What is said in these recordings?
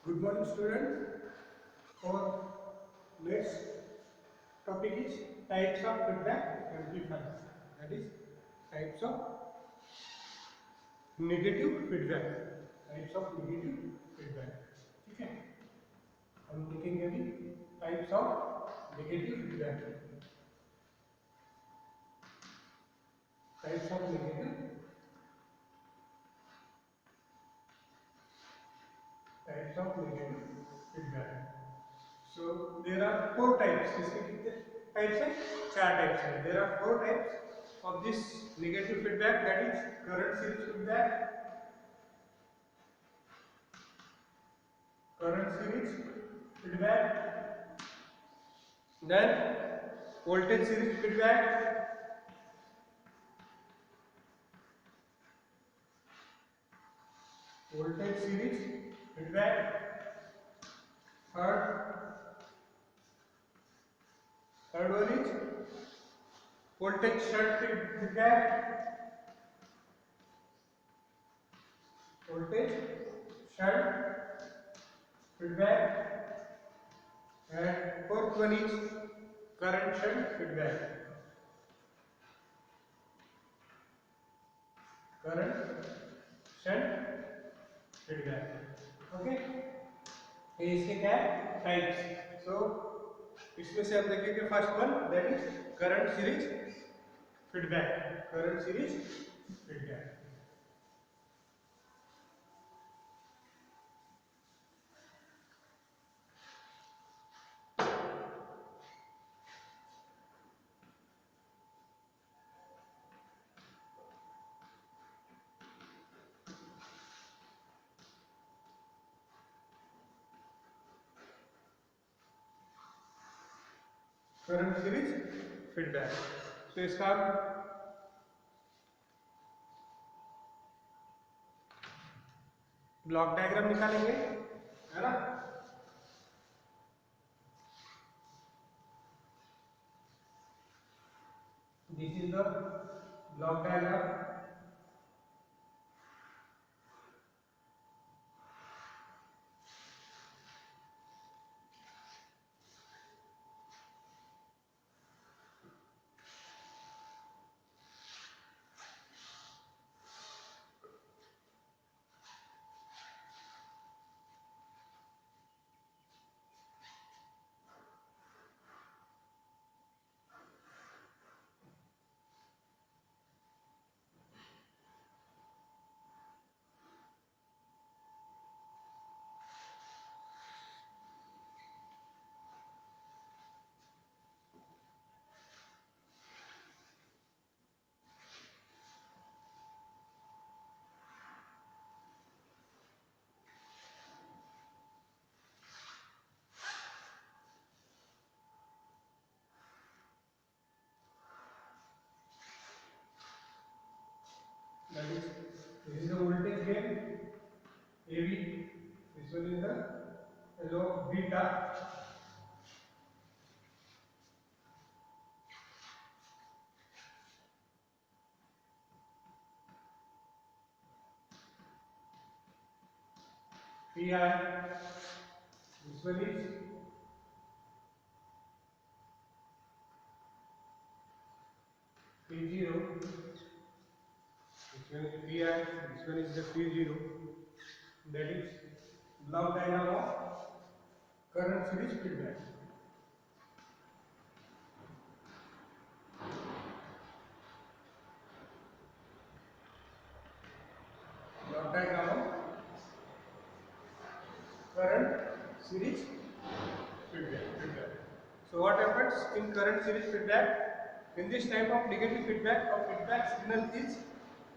Good morning, students. Our next topic is types of feedback amplifiers. That is types of negative feedback. Types of negative feedback. ठीक है? हम देखेंगे अभी types of negative feedback. Types of negative. Types of negative feedback. So there are four types. इसके कितने types हैं? चार types हैं. There are four types of this negative feedback. That is current series feedback, then voltage series feedback, third one is voltage shunt feedback, and fourth one is current shunt feedback. Okay, ये इसके क्या है types. सो इसमें से हम देखेंगे first one, that is current series feedback. Current series feedback. तो इसका ब्लॉक डायग्राम निकालेंगे, है ना. This is the block diagram. That is, this is the voltage gain AB. This one is the log beta. PI. This one is P0. This one is PI. This one is the P0. That is block diagram of current series feedback. Block diagram of current series feedback. So what happens in current series feedback? In this type of negative feedback, a feedback signal is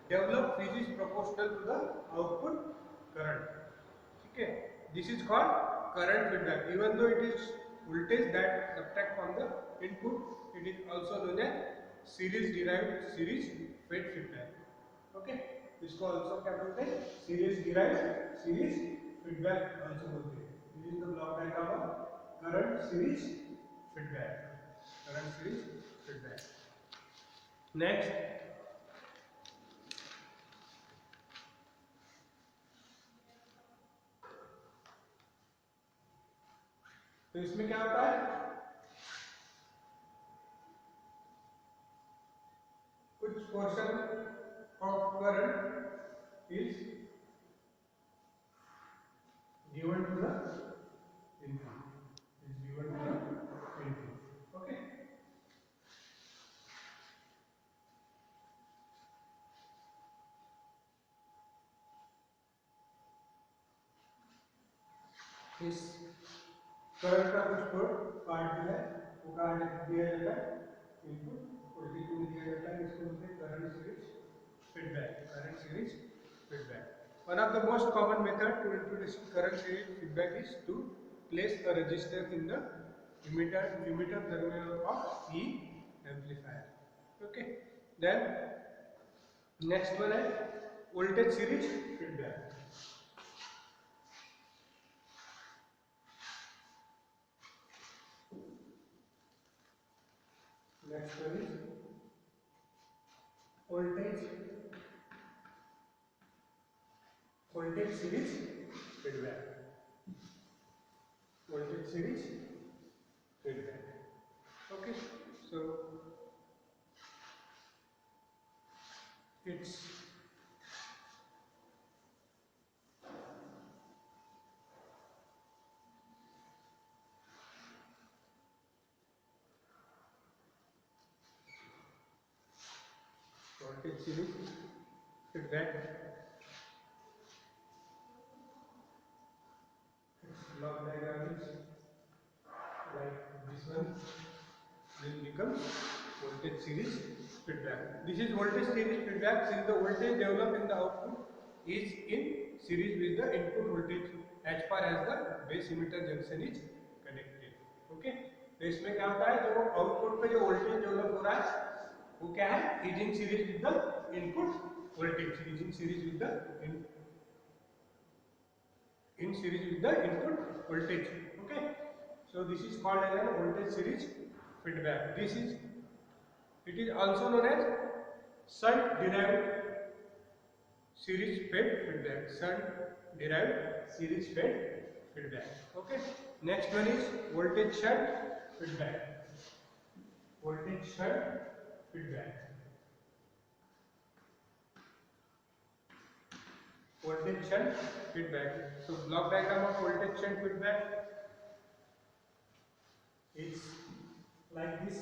developed which is proportional to the output current. Okay, this is called current feedback. Even though it is voltage that subtract from the input, it is also known as series derived series fed feedback. Okay, इसको also क्या बोलते हैं? Series derived series feedback also बोलते हैं. This is the block diagram of current series feedback. Next, तो इसमें क्या होता है, कुछ portion of current is given to the input, is given to the input. Okay. इस करंट का कुछ पार्ट जो है वो कहाँ दिया जाता है, इनपुट वोल्टेज में दिया जाता है, इसको बोलते हैं current series feedback, current series feedback. One of the most common method to introduce current series feedback is to place a resistor in the emitter terminal of E amplifier. Okay. Then next one है voltage series feedback. Next one is voltage series feedback. Voltage series feedback. Okay, so it's voltage series feedback. Its block diagram is like this one. This becomes voltage series feedback. This is voltage series feedback since the voltage developed in the output is in series with the input voltage as far as the base emitter junction is connected. Okay. तो इसमें क्या होता है, जो output पे जो voltage develop हो रहा है वो क्या है, is in series with the input voltage, is in series with the in series with the input voltage. Okay, so this is called as a voltage series feedback. This is, it is also known as shunt derived series fed feedback, shunt derived series fed feedback. Okay, next one is voltage shunt feedback, voltage shunt feedback. Voltage shunt feedback. So block diagram of voltage shunt feedback is like this.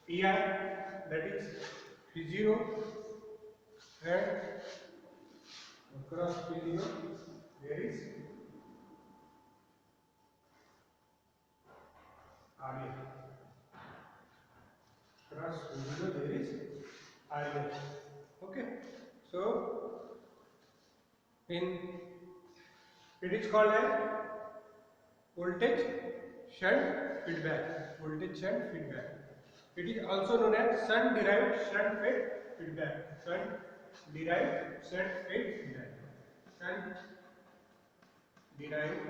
Pi, that is P0, and across P0 there is RA. Across P0 there is RA. Okay, so it is called as voltage shunt feedback. Voltage shunt feedback. It is also known as shunt derived shunt fed feedback. Shunt derived shunt fed feedback. Shunt derived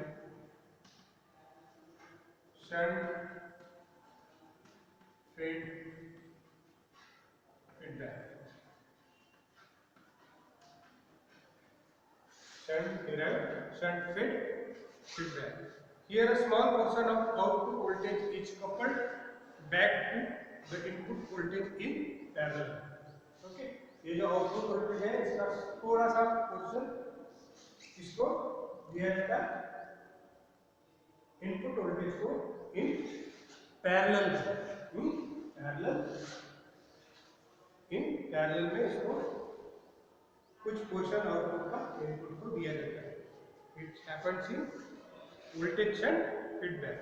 shunt fed feedback. Shunt derived shunt fed feedback. Here a small portion of output voltage is coupled back to the input voltage in parallel. Okay, ये जो output voltage है इसका थोड़ा सा portion इसको दिया जाता है इनपुट वोल्टेज को इन पैरेलल में इसको कुछ पोर्शन आउटपुट का इनपुट को दिया जाता है. It happens in voltage shunt feedback.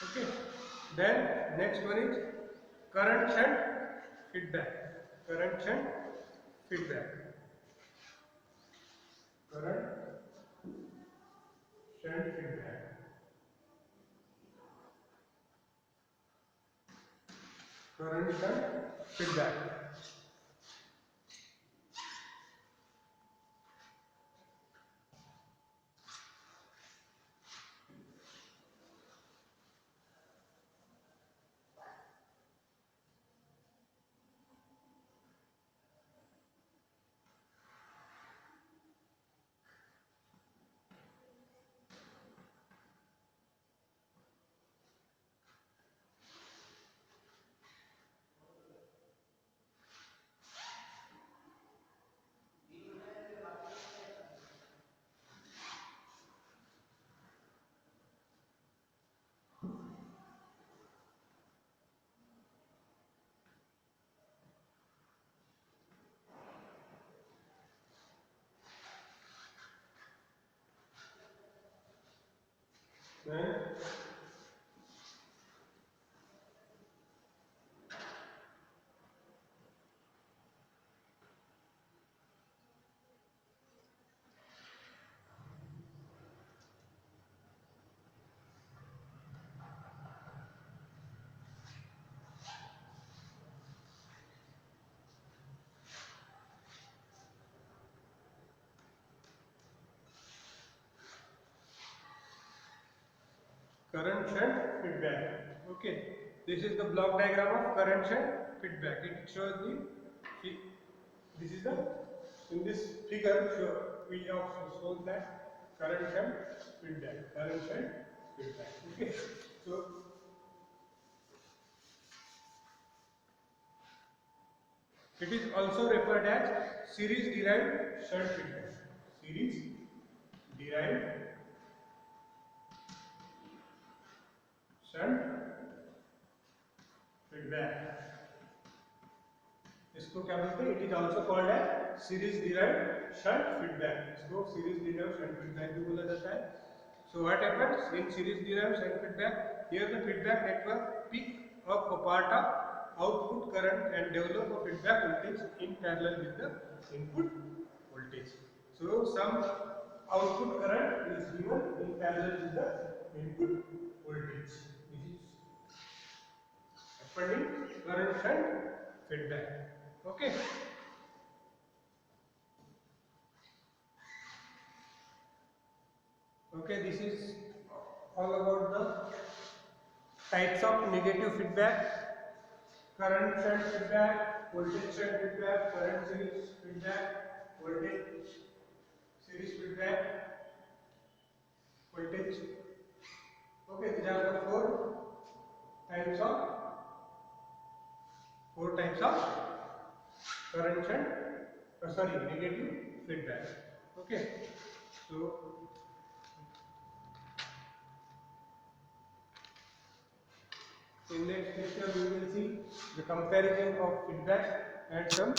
Okay. Then next one is current shunt feedback. Current shunt feedback. Current shunt feedback. Current shunt feedback. Then current shunt feedback. Okay, this is the block diagram of current shunt feedback. It shows the this is the in this figure we have shown that current shunt feedback. Current shunt feedback. Okay, so it is also referred as series derived shunt feedback. Series derived shunt feedback. इसको क्या बोलते हैं? It is also called as series derived shunt feedback. इसको series derived shunt feedback भी बोला जाता है. So what happens in series derived shunt feedback? Here the feedback network pick up a part of output current and develop a feedback voltage in parallel with the input voltage. So some output current is given in parallel with the input voltage. This is happening current shunt feedback. Okay. Okay, this is all about the types of negative feedback: current shunt feedback, voltage shunt feedback, current series feedback, voltage series feedback, voltage. Okay, these are the four types of current shunt, sorry, negative feedback. Okay, so in next lecture we will see the comparison of feedback and some